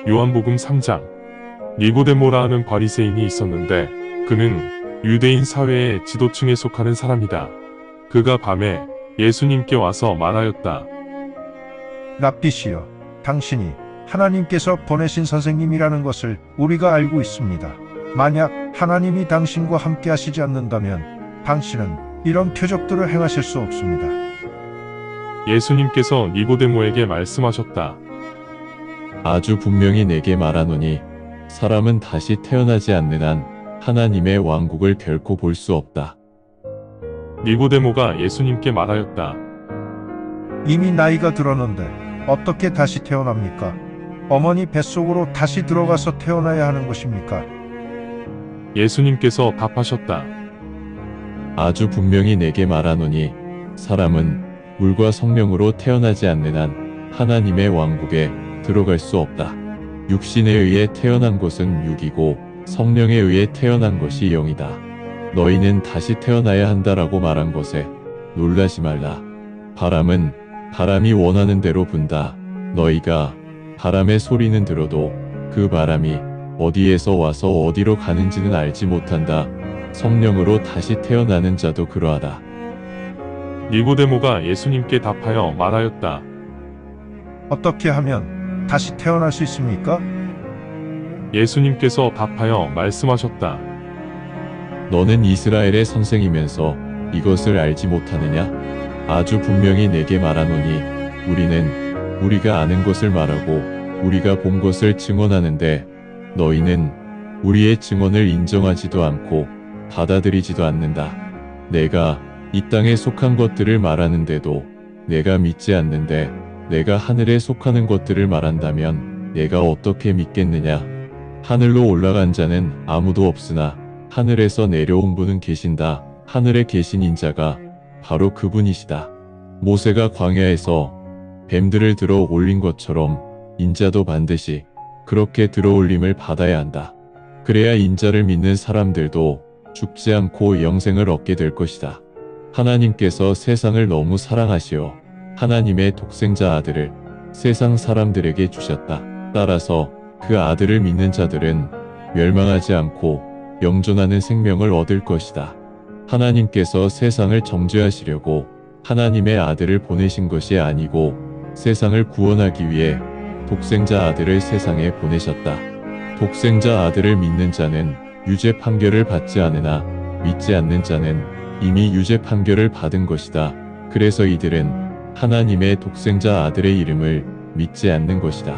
요한복음 3장. 니고데모라 하는 바리새인이 있었는데 그는 유대인 사회의 지도층에 속하는 사람이다. 그가 밤에 예수님께 와서 말하였다. 랍비시여, 당신이 하나님께서 보내신 선생님이라는 것을 우리가 알고 있습니다. 만약 하나님이 당신과 함께 하시지 않는다면 당신은 이런 표적들을 행하실 수 없습니다. 예수님께서 니고데모에게 말씀하셨다. 아주 분명히 내게 말하노니 사람은 다시 태어나지 않는 한 하나님의 왕국을 결코 볼 수 없다. 니고데모가 예수님께 말하였다. 이미 나이가 들었는데 어떻게 다시 태어납니까? 어머니 뱃속으로 다시 들어가서 태어나야 하는 것입니까? 예수님께서 답하셨다. 아주 분명히 내게 말하노니 사람은 물과 성령으로 태어나지 않는 한 하나님의 왕국에 들어갈 수 없다. 육신에 의해 태어난 것은 육이고 성령에 의해 태어난 것이 영이다. 너희는 다시 태어나야 한다라고 말한 것에 놀라지 말라. 바람은 바람이 원하는 대로 분다. 너희가 바람의 소리는 들어도 그 바람이 어디에서 와서 어디로 가는지는 알지 못한다. 성령으로 다시 태어나는 자도 그러하다. 니고데모가 예수님께 답하여 말하였다. 어떻게 하면 다시 태어날 수 있습니까? 예수님께서 답하여 말씀하셨다. 너는 이스라엘의 선생이면서 이것을 알지 못하느냐? 아주 분명히 내게 말하노니 우리는 우리가 아는 것을 말하고 우리가 본 것을 증언하는데 너희는 우리의 증언을 인정하지도 않고 받아들이지도 않는다. 내가 이 땅에 속한 것들을 말하는데도 내가 믿지 않는데 내가 하늘에 속하는 것들을 말한다면 내가 어떻게 믿겠느냐? 하늘로 올라간 자는 아무도 없으나 하늘에서 내려온 분은 계신다. 하늘에 계신 인자가 바로 그분이시다. 모세가 광야에서 뱀들을 들어 올린 것처럼 인자도 반드시 그렇게 들어 올림을 받아야 한다. 그래야 인자를 믿는 사람들도 죽지 않고 영생을 얻게 될 것이다. 하나님께서 세상을 너무 사랑하시어 하나님의 독생자 아들을 세상 사람들에게 주셨다. 따라서 그 아들을 믿는 자들은 멸망하지 않고 영존하는 생명을 얻을 것이다. 하나님께서 세상을 정죄하시려고 하나님의 아들을 보내신 것이 아니고 세상을 구원하기 위해 독생자 아들을 세상에 보내셨다. 독생자 아들을 믿는 자는 유죄 판결을 받지 않으나 믿지 않는 자는 이미 유죄 판결을 받은 것이다. 그래서 이들은 하나님의 독생자 아들의 이름을 믿지 않는 것이다.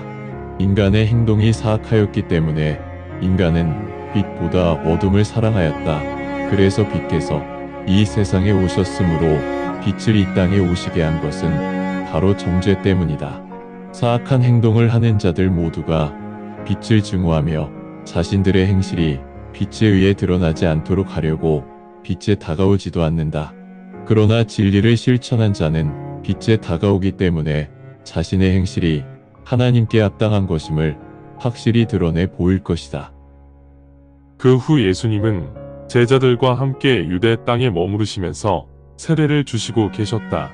인간의 행동이 사악하였기 때문에 인간은 빛보다 어둠을 사랑하였다. 그래서 빛께서 이 세상에 오셨으므로 빛을 이 땅에 오시게 한 것은 바로 정죄 때문이다. 사악한 행동을 하는 자들 모두가 빛을 증오하며 자신들의 행실이 빛에 의해 드러나지 않도록 하려고 빛에 다가오지도 않는다. 그러나 진리를 실천한 자는 빛에 다가오기 때문에 자신의 행실이 하나님께 합당한 것임을 확실히 드러내 보일 것이다. 그 후 예수님은 제자들과 함께 유대 땅에 머무르시면서 세례를 주시고 계셨다.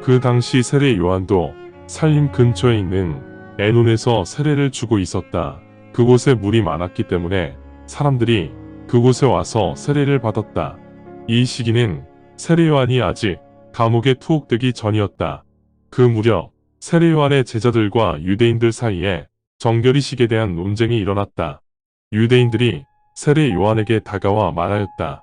그 당시 세례 요한도 살림 근처에 있는 에논에서 세례를 주고 있었다. 그곳에 물이 많았기 때문에 사람들이 그곳에 와서 세례를 받았다. 이 시기는 세례 요한이 아직 감옥에 투옥되기 전이었다. 그 무렵 세례 요한의 제자들과 유대인들 사이에 정결의식에 대한 논쟁이 일어났다. 유대인들이 세례 요한에게 다가와 말하였다.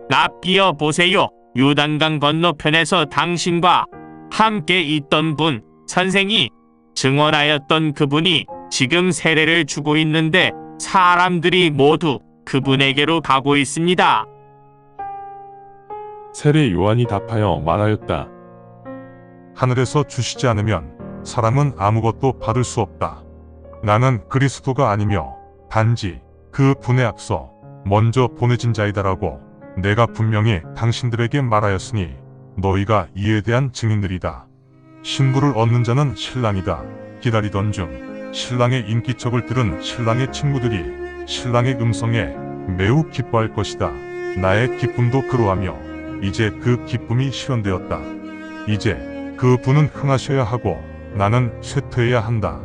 랍비여 보세요. 요단강 건너편에서 당신과 함께 있던 분, 선생이 증언하였던 그분이 지금 세례를 주고 있는데 사람들이 모두 그분에게로 가고 있습니다. 세례 요한이 답하여 말하였다. 하늘에서 주시지 않으면 사람은 아무것도 받을 수 없다. 나는 그리스도가 아니며 단지 그 분에 앞서 먼저 보내진 자이다라고 내가 분명히 당신들에게 말하였으니 너희가 이에 대한 증인들이다. 신부를 얻는 자는 신랑이다. 기다리던 중 신랑의 인기척을 들은 신랑의 친구들이 신랑의 음성에 매우 기뻐할 것이다. 나의 기쁨도 그러하며 이제 그 기쁨이 실현되었다. 이제 그 분은 흥하셔야 하고 나는 쇠퇴해야 한다.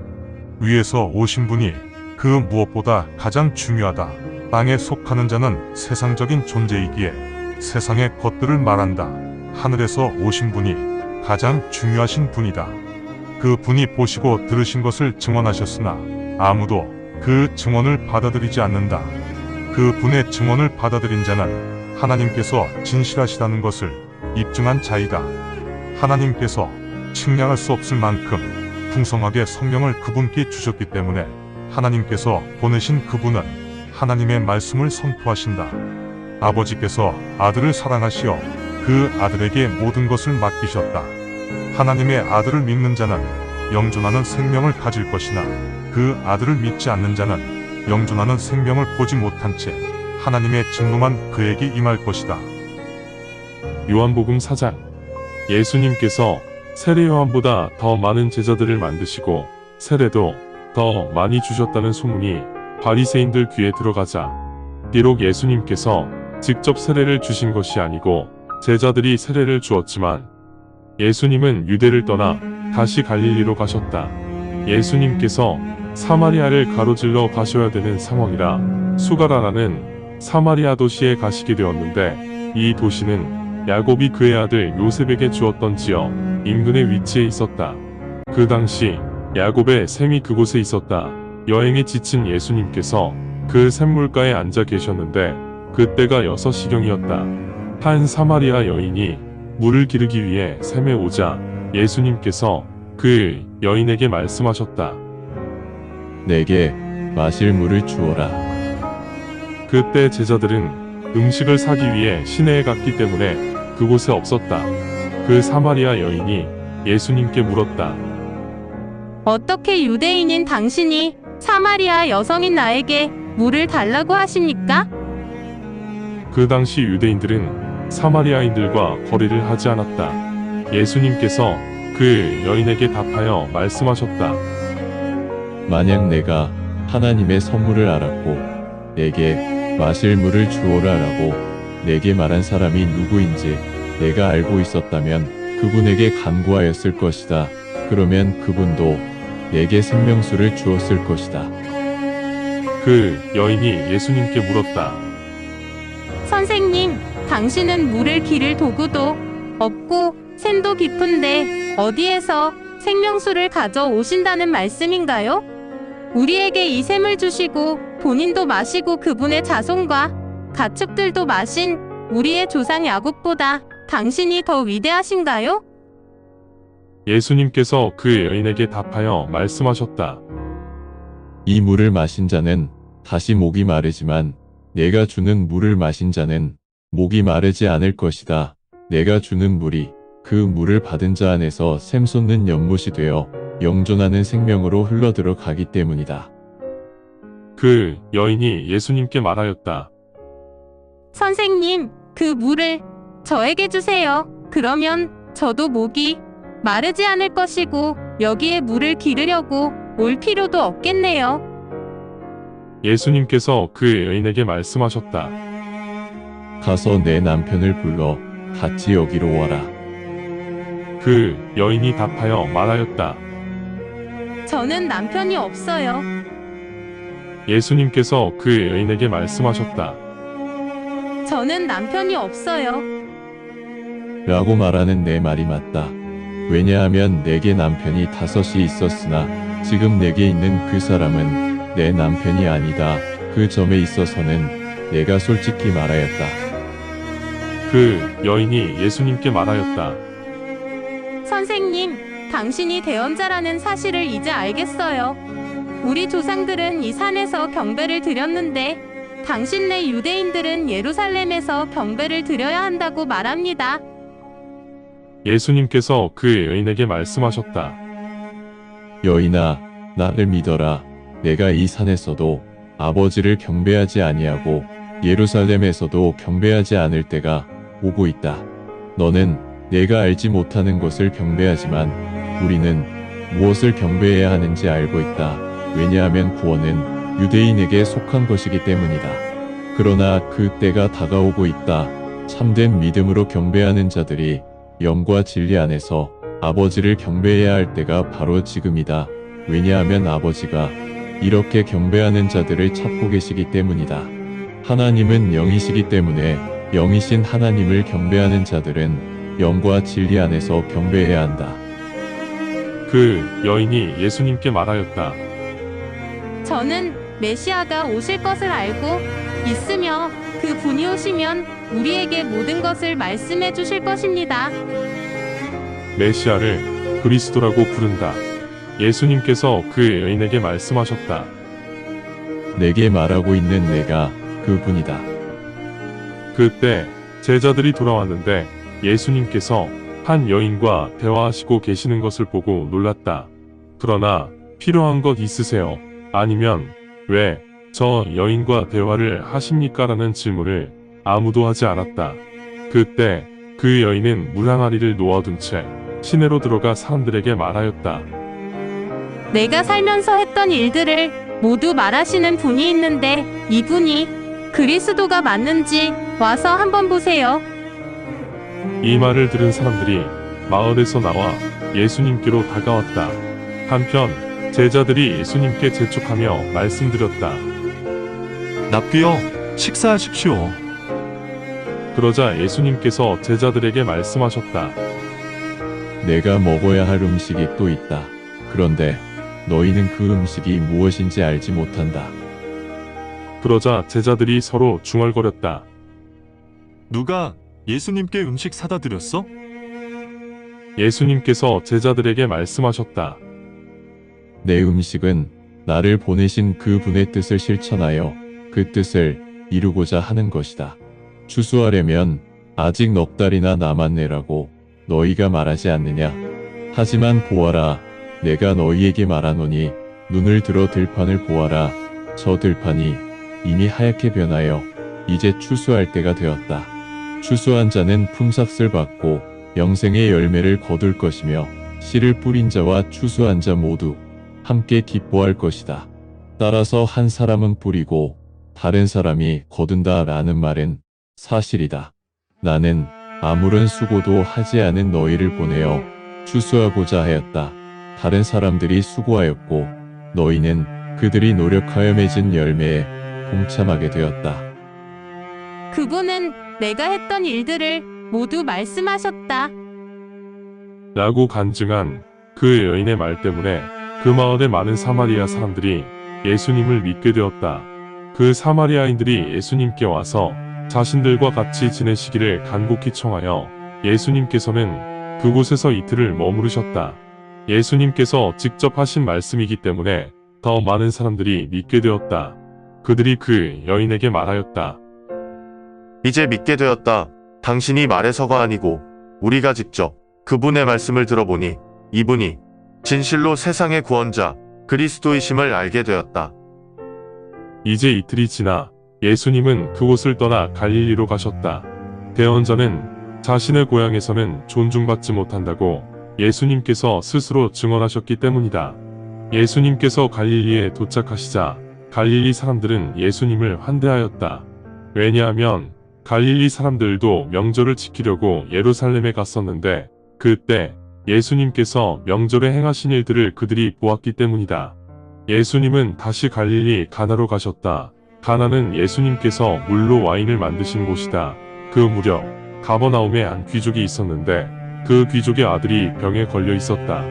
위에서 오신 분이 그 무엇보다 가장 중요하다. 땅에 속하는 자는 세상적인 존재이기에 세상의 것들을 말한다. 하늘에서 오신 분이 가장 중요하신 분이다. 그 분이 보시고 들으신 것을 증언하셨으나 아무도 그 증언을 받아들이지 않는다. 그 분의 증언을 받아들인 자는 하나님께서 진실하시다는 것을 입증한 자이다. 하나님께서 측량할 수 없을 만큼 풍성하게 성령을 그분께 주셨기 때문에 하나님께서 보내신 그분은 하나님의 말씀을 선포하신다. 아버지께서 아들을 사랑하시어 그 아들에게 모든 것을 맡기셨다. 하나님의 아들을 믿는 자는 영존하는 생명을 가질 것이나 그 아들을 믿지 않는 자는 영존하는 생명을 보지 못한 채 하나님의 진노만 그에게 임할 것이다. 요한복음 4장. 예수님께서 세례 요한보다 더 많은 제자들을 만드시고 세례도 더 많이 주셨다는 소문이 바리새인들 귀에 들어가자 비록 예수님께서 직접 세례를 주신 것이 아니고 제자들이 세례를 주었지만 예수님은 유대를 떠나 다시 갈릴리로 가셨다. 예수님께서 사마리아를 가로질러 가셔야 되는 상황이라 수가라라는 사마리아 도시에 가시게 되었는데 이 도시는 야곱이 그의 아들 요셉에게 주었던 지역 인근에 위치해 있었다. 그 당시 야곱의 샘이 그곳에 있었다. 여행에 지친 예수님께서 그 샘물가에 앉아 계셨는데 그때가 6시경이었다. 한 사마리아 여인이 물을 기르기 위해 샘에 오자 예수님께서 그 여인에게 말씀하셨다. 내게 마실 물을 주어라. 그때 제자들은 음식을 사기 위해 시내에 갔기 때문에 그곳에 없었다. 그 사마리아 여인이 예수님께 물었다. 어떻게 유대인인 당신이 사마리아 여성인 나에게 물을 달라고 하십니까? 그 당시 유대인들은 사마리아인들과 거래를 하지 않았다. 예수님께서 그 여인에게 답하여 말씀하셨다. 만약 내가 하나님의 선물을 알았고 내게 마실 물을 주어라라고 내게 말한 사람이 누구인지 내가 알고 있었다면 그분에게 간구하였을 것이다. 그러면 그분도 내게 생명수를 주었을 것이다. 그 여인이 예수님께 물었다. 선생님, 당신은 물을 기를 도구도 없고 샘도 깊은데 어디에서 생명수를 가져오신다는 말씀인가요? 우리에게 이 샘을 주시고 본인도 마시고 그분의 자손과 가축들도 마신 우리의 조상 야곱보다 당신이 더 위대하신가요? 예수님께서 그 여인에게 답하여 말씀하셨다. 이 물을 마신 자는 다시 목이 마르지만 내가 주는 물을 마신 자는 목이 마르지 않을 것이다. 내가 주는 물이 그 물을 받은 자 안에서 샘솟는 연못이 되어 영존하는 생명으로 흘러들어가기 때문이다. 그 여인이 예수님께 말하였다. 선생님, 그 물을 저에게 주세요. 그러면 저도 목이 마르지 않을 것이고 여기에 물을 기르려고 올 필요도 없겠네요. 예수님께서 그 여인에게 말씀하셨다. 가서 내 남편을 불러 같이 여기로 와라. 그 여인이 답하여 말하였다. 저는 남편이 없어요. 예수님께서 그 여인에게 말씀하셨다. 저는 남편이 없어요. 라고 말하는 내 말이 맞다. 왜냐하면 내게 남편이 5이 있었으나 지금 내게 있는 그 사람은 내 남편이 아니다. 그 점에 있어서는 내가 솔직히 말하였다. 그 여인이 예수님께 말하였다. 선생님, 당신이 대언자라는 사실을 이제 알겠어요. 우리 조상들은 이 산에서 경배를 드렸는데 당신네 유대인들은 예루살렘에서 경배를 드려야 한다고 말합니다. 예수님께서 그 여인에게 말씀하셨다. 여인아, 나를 믿어라. 내가 이 산에서도 아버지를 경배하지 아니하고 예루살렘에서도 경배하지 않을 때가 오고 있다. 너는 내가 알지 못하는 것을 경배하지만 우리는 무엇을 경배해야 하는지 알고 있다. 왜냐하면 구원은 유대인에게 속한 것이기 때문이다. 그러나 그 때가 다가오고 있다. 참된 믿음으로 경배하는 자들이 영과 진리 안에서 아버지를 경배해야 할 때가 바로 지금이다. 왜냐하면 아버지가 이렇게 경배하는 자들을 찾고 계시기 때문이다. 하나님은 영이시기 때문에 영이신 하나님을 경배하는 자들은 영과 진리 안에서 경배해야 한다. 그 여인이 예수님께 말하였다. 저는 메시아가 오실 것을 알고 있으며 그 분이 오시면 우리에게 모든 것을 말씀해 주실 것입니다. 메시아를 그리스도라고 부른다. 예수님께서 그 여인에게 말씀하셨다. 내게 말하고 있는 내가 그분이다. 그때 제자들이 돌아왔는데 예수님께서 한 여인과 대화하시고 계시는 것을 보고 놀랐다. 그러나 필요한 것 있으세요? 아니면 왜 저 여인과 대화를 하십니까? 라는 질문을 아무도 하지 않았다. 그때 그 여인은 물 항아리를 놓아둔 채 시내로 들어가 사람들에게 말하였다. 내가 살면서 했던 일들을 모두 말하시는 분이 있는데 이분이 그리스도가 맞는지 와서 한번 보세요. 이 말을 들은 사람들이 마을에서 나와 예수님께로 다가왔다. 한편 제자들이 예수님께 재촉하며 말씀드렸다. 납비여, 식사하십시오. 그러자 예수님께서 제자들에게 말씀하셨다. 내가 먹어야 할 음식이 또 있다. 그런데 너희는 그 음식이 무엇인지 알지 못한다. 그러자 제자들이 서로 중얼거렸다. 누가 예수님께 음식 사다 드렸어? 예수님께서 제자들에게 말씀하셨다. 내 음식은 나를 보내신 그 분의 뜻을 실천하여 그 뜻을 이루고자 하는 것이다. 추수하려면 아직 넉 달이나 남았네라고 너희가 말하지 않느냐? 하지만 보아라, 내가 너희에게 말하노니 눈을 들어 들판을 보아라. 저 들판이 이미 하얗게 변하여 이제 추수할 때가 되었다. 추수한 자는 품삯을 받고 영생의 열매를 거둘 것이며 씨를 뿌린 자와 추수한 자 모두 함께 기뻐할 것이다. 따라서 한 사람은 뿌리고 다른 사람이 거둔다 라는 말은 사실이다. 나는 아무런 수고도 하지 않은 너희를 보내어 추수하고자 하였다. 다른 사람들이 수고하였고 너희는 그들이 노력하여 맺은 열매에 동참하게 되었다. 그분은 내가 했던 일들을 모두 말씀하셨다. 라고 간증한 그 여인의 말 때문에 그 마을의 많은 사마리아 사람들이 예수님을 믿게 되었다. 그 사마리아인들이 예수님께 와서 자신들과 같이 지내시기를 간곡히 청하여 예수님께서는 그곳에서 이틀을 머무르셨다. 예수님께서 직접 하신 말씀이기 때문에 더 많은 사람들이 믿게 되었다. 그들이 그 여인에게 말하였다. 이제 믿게 되었다. 당신이 말해서가 아니고 우리가 직접 그분의 말씀을 들어보니 이분이 진실로 세상의 구원자 그리스도이심을 알게 되었다. 이제 이틀이 지나 예수님은 그곳을 떠나 갈릴리로 가셨다. 대언자는 자신의 고향에서는 존중받지 못한다고 예수님께서 스스로 증언하셨기 때문이다. 예수님께서 갈릴리에 도착하시자 갈릴리 사람들은 예수님을 환대하였다. 왜냐하면 갈릴리 사람들도 명절을 지키려고 예루살렘에 갔었는데 그때 예수님께서 명절에 행하신 일들을 그들이 보았기 때문이다. 예수님은 다시 갈릴리 가나로 가셨다. 가나는 예수님께서 물로 와인을 만드신 곳이다. 그 무렵 가버나움에 한 귀족이 있었는데 그 귀족의 아들이 병에 걸려 있었다.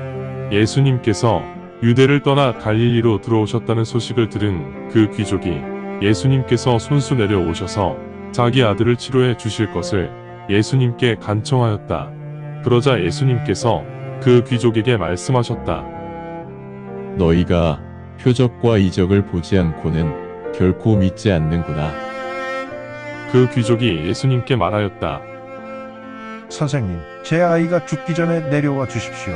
예수님께서 유대를 떠나 갈릴리로 들어오셨다는 소식을 들은 그 귀족이 예수님께서 손수 내려오셔서 자기 아들을 치료해 주실 것을 예수님께 간청하였다. 그러자 예수님께서 그 귀족에게 말씀하셨다. 너희가 표적과 이적을 보지 않고는 결코 믿지 않는구나. 그 귀족이 예수님께 말하였다. 선생님, 제 아이가 죽기 전에 내려와 주십시오.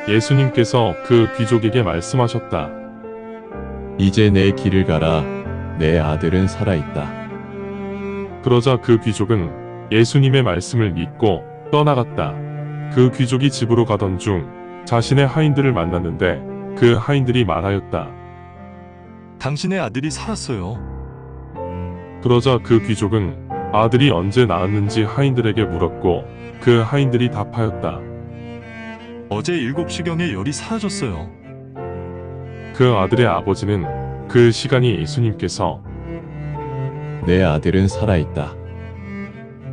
예수님께서 그 귀족에게 말씀하셨다. 이제 내 길을 가라. 내 아들은 살아있다. 그러자 그 귀족은 예수님의 말씀을 믿고 떠나갔다. 그 귀족이 집으로 가던 중 자신의 하인들을 만났는데 그 하인들이 말하였다. 당신의 아들이 살았어요. 그러자 그 귀족은 아들이 언제 낳았는지 하인들에게 물었고 그 하인들이 답하였다. 어제 7시경에 열이 사라졌어요. 그 아들의 아버지는 그 시간이 예수님께서 내 아들은 살아있다.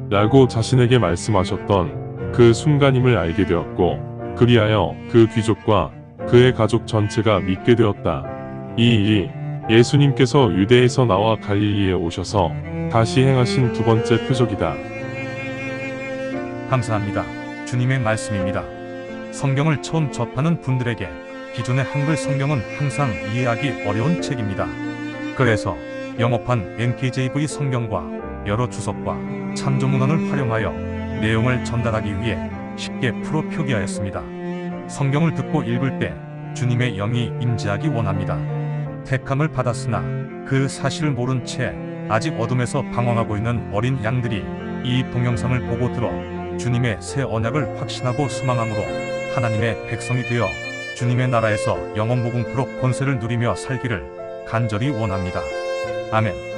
라고 자신에게 말씀하셨던 그 순간임을 알게 되었고 그리하여 그 귀족과 그의 가족 전체가 믿게 되었다. 이 일이 예수님께서 유대에서 나와 갈릴리에 오셔서 다시 행하신 두 번째 표적이다. 감사합니다. 주님의 말씀입니다. 성경을 처음 접하는 분들에게 기존의 한글 성경은 항상 이해하기 어려운 책입니다. 그래서 영어판 NKJV 성경과 여러 주석과 참조문헌을 활용하여 내용을 전달하기 위해 쉽게 풀어 표기하였습니다. 성경을 듣고 읽을 때 주님의 영이 임재하기 원합니다. 택함을 받았으나 그 사실을 모른 채 아직 어둠에서 방황하고 있는 어린 양들이 이 동영상을 보고 들어 주님의 새 언약을 확신하고 소망함으로 하나님의 백성이 되어 주님의 나라에서 영원 무궁토록 권세를 누리며 살기를 간절히 원합니다. 아멘.